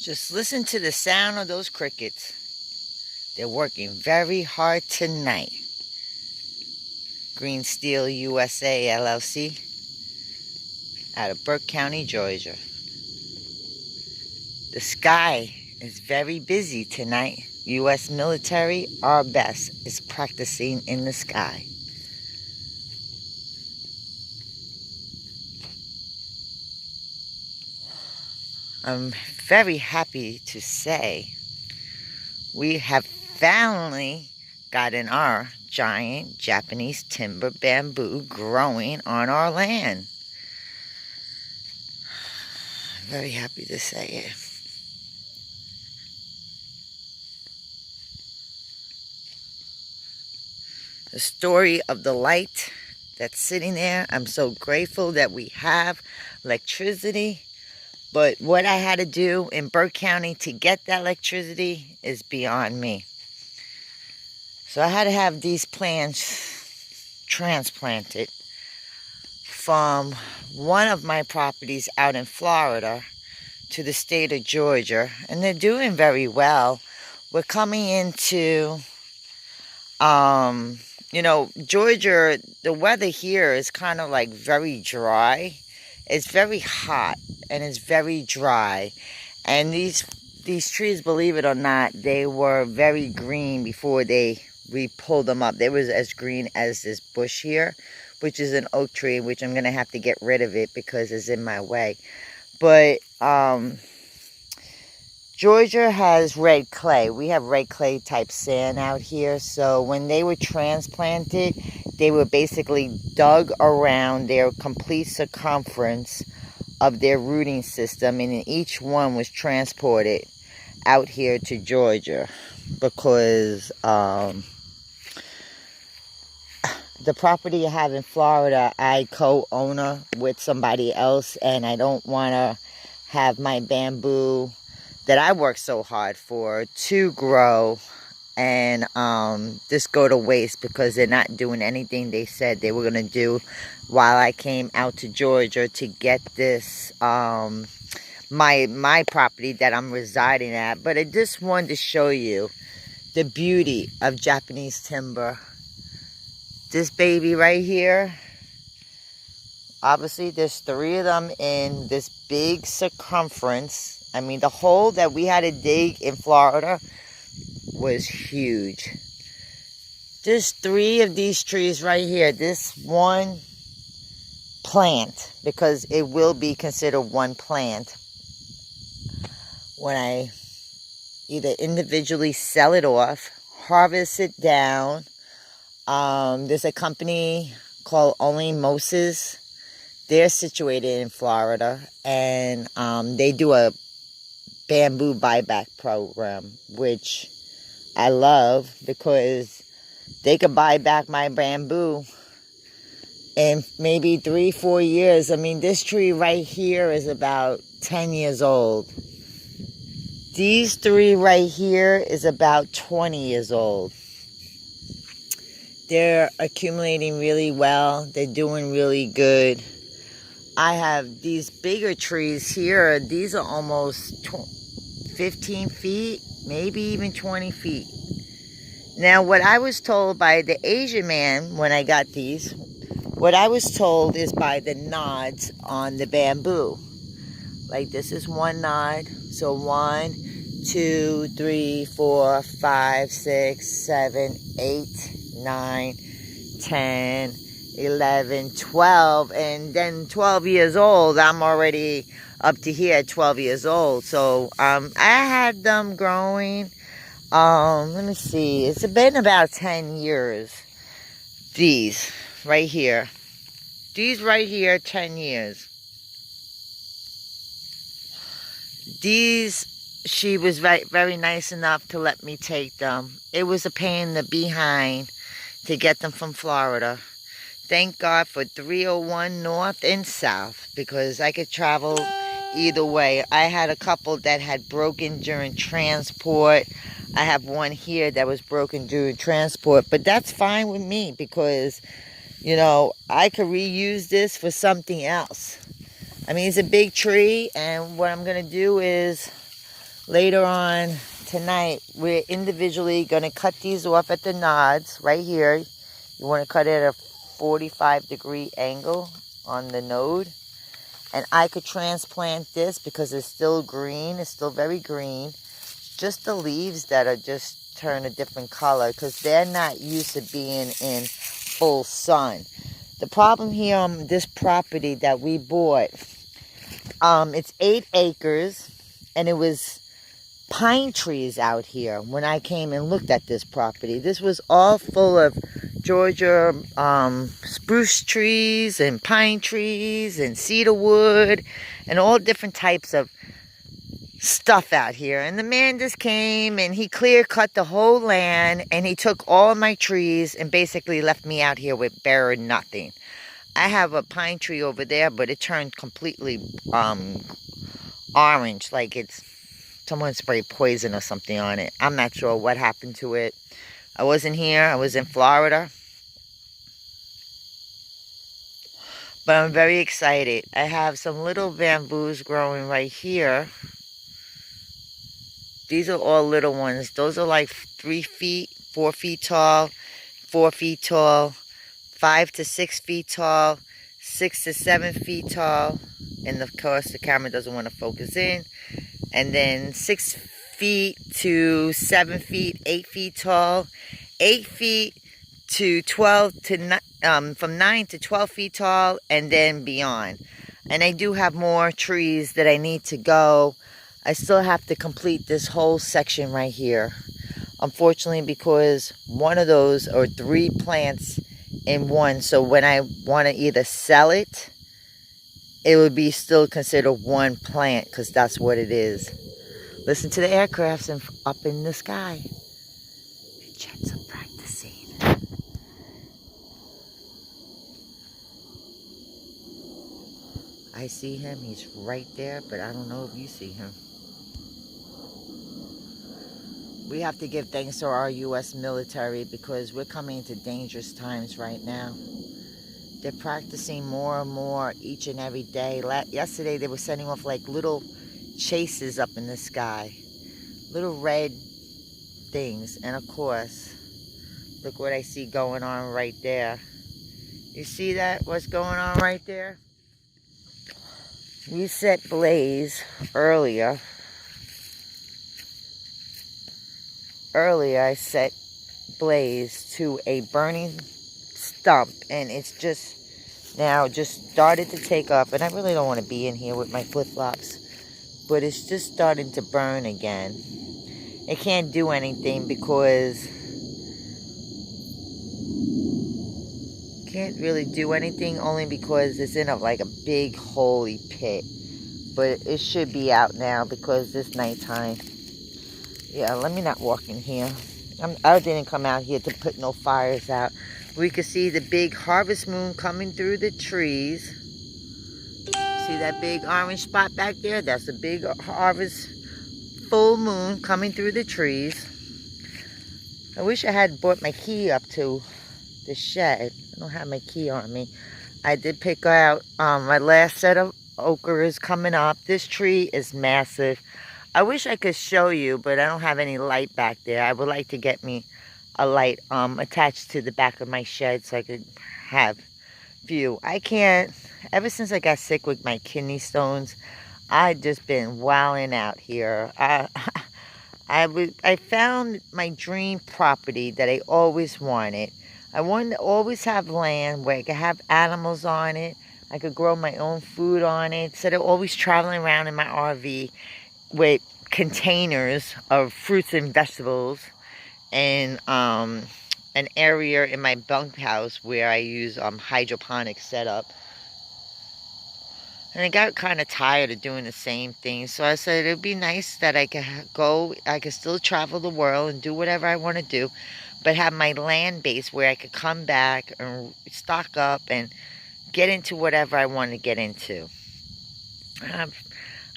Just listen to the sound of those crickets. They're working very hard tonight. Green Steel USA LLC out of Burke County, Georgia. The sky is very busy tonight. U.S. military, our best, is practicing in the sky. I'm very happy to say we have finally gotten our giant Japanese timber bamboo growing on our land. I'm very happy to say it. The story of the light that's sitting there. I'm so grateful that we have electricity. But what I had to do in Burke County to get that electricity is beyond me. So I had to have these plants transplanted from one of my properties out in Florida to the state of Georgia. And they're doing very well. We're coming into, Georgia, the weather here is kind of like very dry. It's very hot and it's very dry. And these trees, believe it or not, they were very green before we pulled them up. They was as green as this bush here, which is an oak tree, which I'm going to have to get rid of it because it's in my way. But Georgia has red clay. We have red clay type sand out here. So when they were transplanted, they were basically dug around their complete circumference of their rooting system, and each one was transported out here to Georgia because the property I have in Florida, I co-owner with somebody else, and I don't want to have my bamboo that I worked so hard for to grow and just go to waste because they're not doing anything they said they were going to do while I came out to Georgia to get this my property that I'm residing at. But I just wanted to show you the beauty of Japanese timber. This baby right here, obviously there's 3 of them in this big circumference. I mean, the hole that we had to dig in Florida was huge. There's 3 of these trees right here. This one plant, because it will be considered one plant when I either individually sell it off, harvest it down. There's a company called Only Moses. They're situated in Florida, and they do a bamboo buyback program, which I love because they could buy back my bamboo in maybe 3-4 years. I mean, this tree right here is about 10 years old. These 3 right here is about 20 years old. They're accumulating really well. They're doing really good. I have these bigger trees here. These are almost 15 feet, maybe even 20 feet. Now, what I was told by the Asian man when I got these, what I was told is by the nods on the bamboo. Like this is one nod. So 1, 2, 3, 4, 5, 6, 7, 8, 9, 10, 11, 12, and then 12 years old. I'm already up to here at 12 years old. So I had them growing. Let me see. It's been about 10 years. These right here. These right here, 10 years. These, she was very nice enough to let me take them. It was a pain in the behind to get them from Florida. Thank God for 301 North and South, because I could travel either way. I had a couple that had broken during transport. I have one here that was broken during transport, but that's fine with me because, you know, I could reuse this for something else. I mean, it's a big tree, and what I'm going to do is Later on tonight, we're individually going to cut these off at the nods right here. You want to cut it at a 45-degree angle on the node. And I could transplant this because it's still green. It's still very green. Just the leaves that are just turn a different color because they're not used to being in full sun. The problem here on this property that we bought, it's 8 acres, and it was pine trees out here when I came and looked at this property. This was all full of Georgia spruce trees and pine trees and cedar wood and all different types of stuff out here. And the man just came and he clear cut the whole land, and he took all my trees and basically left me out here with bare nothing. I have a pine tree over there, but it turned completely orange, like it's someone sprayed poison or something on it. I'm not sure what happened to it. I wasn't here. I was in Florida. But I'm very excited. I have some little bamboos growing right here. These are all little ones. Those are like 3 feet, 4 feet tall, 4 feet tall, 5 to 6 feet tall, 6 to 7 feet tall. And of course, the camera doesn't want to focus in. And then 6 feet to 7 feet, 8 feet tall, 8 feet to 12 to from 9 to 12 feet tall, and then beyond. And I do have more trees that I need to go. I still have to complete this whole section right here. Unfortunately, because one of those are 3 plants in one. So when I want to either sell it, it would be still considered one plant because that's what it is. Listen to the aircrafts up in the sky. The jets are practicing. I see him. He's right there, but I don't know if you see him. We have to give thanks to our U.S. military because we're coming into dangerous times right now. They're practicing more and more each and every day. Yesterday, they were sending off like little chases up in the sky. Little red things. And of course, look what I see going on right there. You see that? What's going on right there? We set blaze earlier. Earlier, I set blaze to a burning stump, and it's just now just started to take up. And I really don't want to be in here with my flip-flops, but it's just starting to burn again. It can't do anything because can't really do anything only because it's in like a big holy pit. But it should be out now because it's nighttime. Yeah, let me not walk in here. I didn't come out here to put no fires out. We could see the big harvest moon coming through the trees. See that big orange spot back there? That's the big harvest full moon coming through the trees. I wish I had brought my key up to the shed. I don't have my key on me. I did pick out my last set of okras coming up. This tree is massive. I wish I could show you, but I don't have any light back there. I would like to get me a light attached to the back of my shed so I could have view. I can't, ever since I got sick with my kidney stones, I've just been wilding out here. I found my dream property that I always wanted. I wanted to always have land where I could have animals on it. I could grow my own food on it. Instead of always traveling around in my RV with containers of fruits and vegetables and an area in my bunkhouse where I use hydroponic setup. And I got kind of tired of doing the same thing. So I said it would be nice that I could I could still travel the world and do whatever I want to do, but have my land base where I could come back and stock up and get into whatever I want to get into.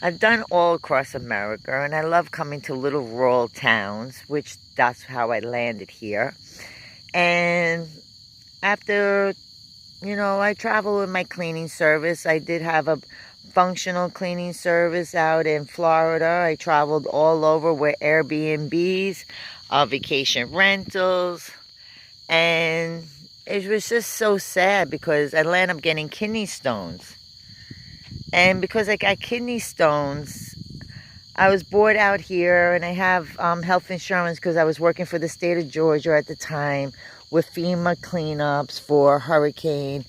I've done all across America, and I love coming to little rural towns, which that's how I landed here. And after, I travel with my cleaning service. I did have a functional cleaning service out in Florida. I traveled all over with Airbnbs, vacation rentals, and it was just so sad because I ended up getting kidney stones. And because I got kidney stones, I was bored out here, and I have health insurance because I was working for the state of Georgia at the time with FEMA cleanups for Hurricane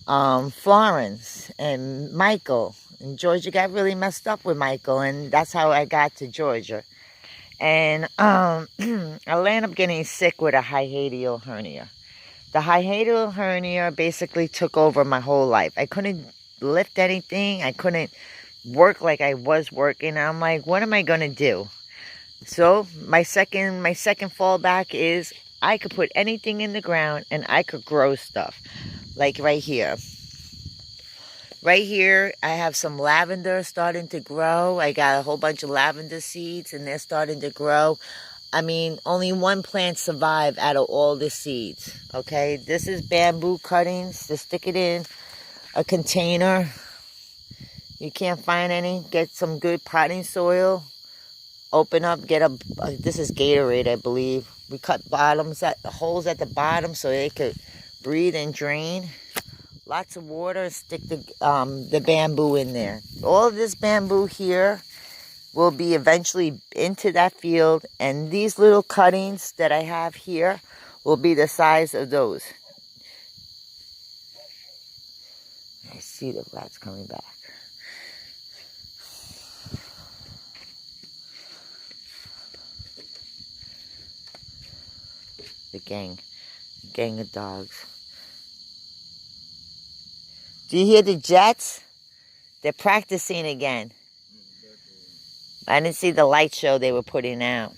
Florence and Michael. And Georgia got really messed up with Michael, and that's how I got to Georgia. And I ended up getting sick with a hiatal hernia. The hiatal hernia basically took over my whole life. I couldn't lift anything. I couldn't work like I was working. I'm like, what am I going to do? So my second fallback is I could put anything in the ground and I could grow stuff. Like right here. Right here, I have some lavender starting to grow. I got a whole bunch of lavender seeds and they're starting to grow. I mean, only one plant survived out of all the seeds. Okay, this is bamboo cuttings to stick it in a container. You can't find any. Get some good potting soil. Open up, get a, this is Gatorade, I believe. We cut holes at the bottom so they could breathe and drain. Lots of water, stick the bamboo in there. All of this bamboo here will be eventually into that field, and these little cuttings that I have here will be the size of those. I see the rats coming back. The gang of dogs. Do you hear the jets? They're practicing again. I didn't see the light show they were putting out.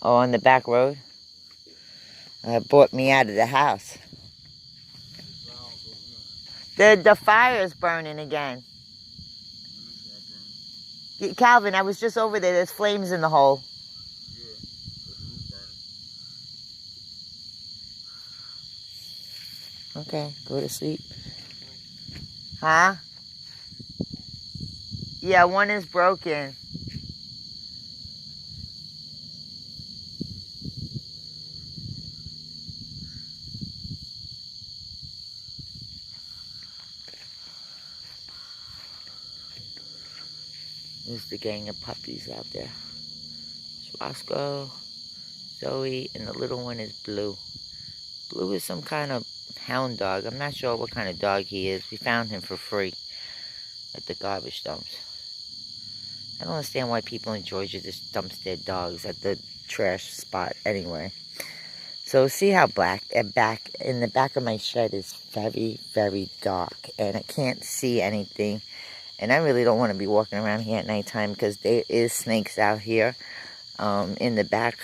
Oh, on the back road? Brought me out of the house. The fire is burning again. Calvin, I was just over there. There's flames in the hole. Okay, go to sleep. Huh? Yeah, one is broken. There's the gang of puppies out there. It's Roscoe, Zoe, and the little one is Blue. Blue is some kind of hound dog. I'm not sure what kind of dog he is. We found him for free at the garbage dumps. I don't understand why people in Georgia just dumps their dogs at the trash spot anyway. So see how back in the back of my shed is very, very dark, and I can't see anything. And I really don't want to be walking around here at nighttime because there is snakes out here in the back.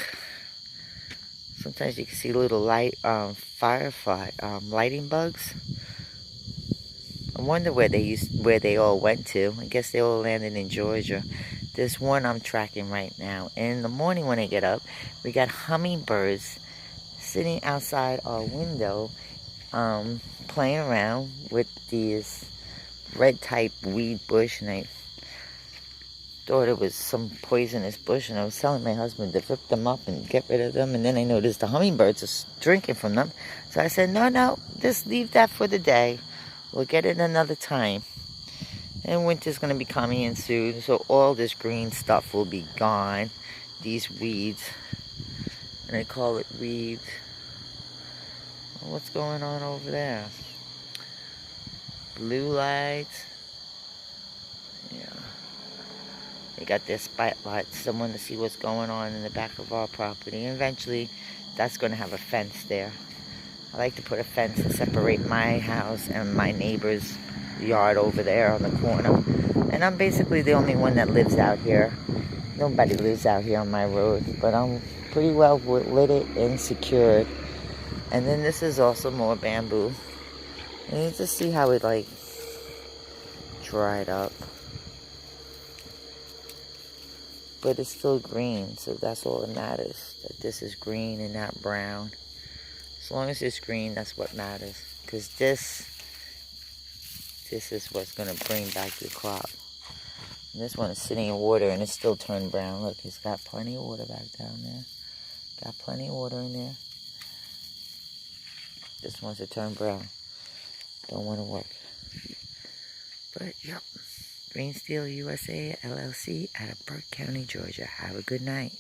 Sometimes you can see little firefly lighting bugs. I wonder where they all went to. I guess they all landed in Georgia. There's one I'm tracking right now. And in the morning when I get up, we got hummingbirds sitting outside our window, playing around with these red type weed bush, and I thought it was some poisonous bush, and I was telling my husband to rip them up and get rid of them, and then I noticed the hummingbirds are drinking from them. So I said, no, just leave that for the day. We'll get it another time. And winter's going to be coming in soon, so all this green stuff will be gone. These weeds. And I call it weeds. What's going on over there? Blue lights. Yeah. They got their spotlights. Someone to see what's going on in the back of our property. And eventually, that's going to have a fence there. I like to put a fence to separate my house and my neighbor's yard over there on the corner. And I'm basically the only one that lives out here. Nobody lives out here on my road, but I'm pretty well lit and secured. And then this is also more bamboo. And you just see how it like dried up. But it's still green, so that's all that matters. That this is green and not brown. As long as it's green, that's what matters. Because this This is what's going to bring back your crop. And this one is sitting in water and it's still turned brown. Look, it's got plenty of water back down there. Got plenty of water in there. This one's a turn brown. Don't want to work. But, yep. Green Steel USA LLC out of Burke County, Georgia. Have a good night.